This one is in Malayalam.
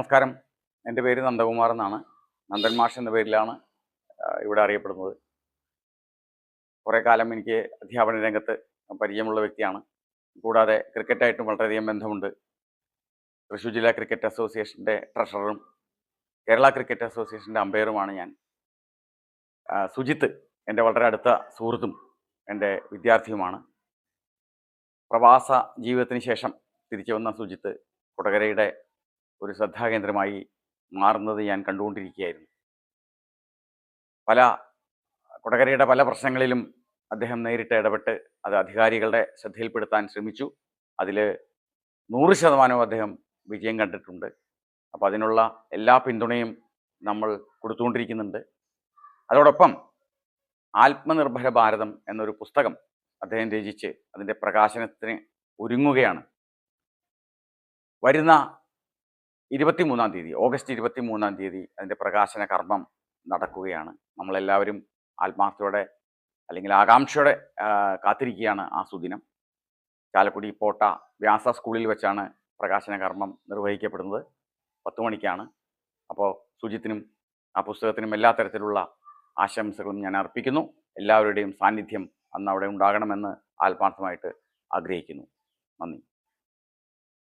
നമസ്കാരം. എൻ്റെ പേര് നന്ദകുമാർ എന്നാണ്. നന്ദൻ മാഷ് എന്ന പേരിലാണ് ഇവിടെ അറിയപ്പെടുന്നത്. കുറേ കാലം എനിക്ക് അധ്യാപന രംഗത്ത് പരിചയമുള്ള വ്യക്തിയാണ്. കൂടാതെ ക്രിക്കറ്റായിട്ടും വളരെയധികം ബന്ധമുണ്ട്. തൃശ്ശൂർ ജില്ലാ ക്രിക്കറ്റ് അസോസിയേഷൻ്റെ ട്രഷററും കേരള ക്രിക്കറ്റ് അസോസിയേഷൻ്റെ അമ്പയറുമാണ് ഞാൻ. സുജിത്ത് എൻ്റെ വളരെ അടുത്ത സുഹൃത്തും എൻ്റെ വിദ്യാർത്ഥിയുമാണ്. പ്രവാസ ജീവിതത്തിന് ശേഷം തിരിച്ചു വന്ന സുജിത്ത് കൊടകരയുടെ ഒരു ശ്രദ്ധാകേന്ദ്രമായി മാറുന്നത് ഞാൻ കണ്ടുകൊണ്ടിരിക്കുകയായിരുന്നു. കൊടകരയുടെ പല പ്രശ്നങ്ങളിലും അദ്ദേഹം നേരിട്ട് ഇടപെട്ട് അത് അധികാരികളുടെ ശ്രദ്ധയിൽപ്പെടുത്താൻ ശ്രമിച്ചു. അതിൽ 100% അദ്ദേഹം വിജയം കണ്ടിട്ടുണ്ട്. അപ്പോൾ അതിനുള്ള എല്ലാ പിന്തുണയും നമ്മൾ കൊടുത്തുകൊണ്ടിരിക്കുന്നുണ്ട്. അതോടൊപ്പം ആത്മനിർഭര ഭാരതം എന്നൊരു പുസ്തകം അദ്ദേഹം രചിച്ച് അതിൻ്റെ പ്രകാശനത്തിന് ഒരുങ്ങുകയാണ്. വരുന്ന 23-ാം തീയതി, ഓഗസ്റ്റ് 23-ാം തീയതി അതിൻ്റെ പ്രകാശന കർമ്മം നടക്കുകയാണ്. നമ്മളെല്ലാവരും ആത്മാർത്ഥയോടെ അല്ലെങ്കിൽ ആകാംക്ഷയോടെ കാത്തിരിക്കുകയാണ് ആ സുദിനം. ചാലക്കുടി പോട്ട വ്യാസ സ്കൂളിൽ വെച്ചാണ് പ്രകാശന കർമ്മം നിർവഹിക്കപ്പെടുന്നത്. 10 മണിക്കാണ്. അപ്പോൾ സുജിത്തിനും ആ പുസ്തകത്തിനും എല്ലാ തരത്തിലുള്ള ആശംസകളും ഞാൻ അർപ്പിക്കുന്നു. എല്ലാവരുടെയും സാന്നിധ്യം അന്ന് അവിടെ ഉണ്ടാകണമെന്ന് ആത്മാർത്ഥമായിട്ട് ആഗ്രഹിക്കുന്നു. നന്ദി.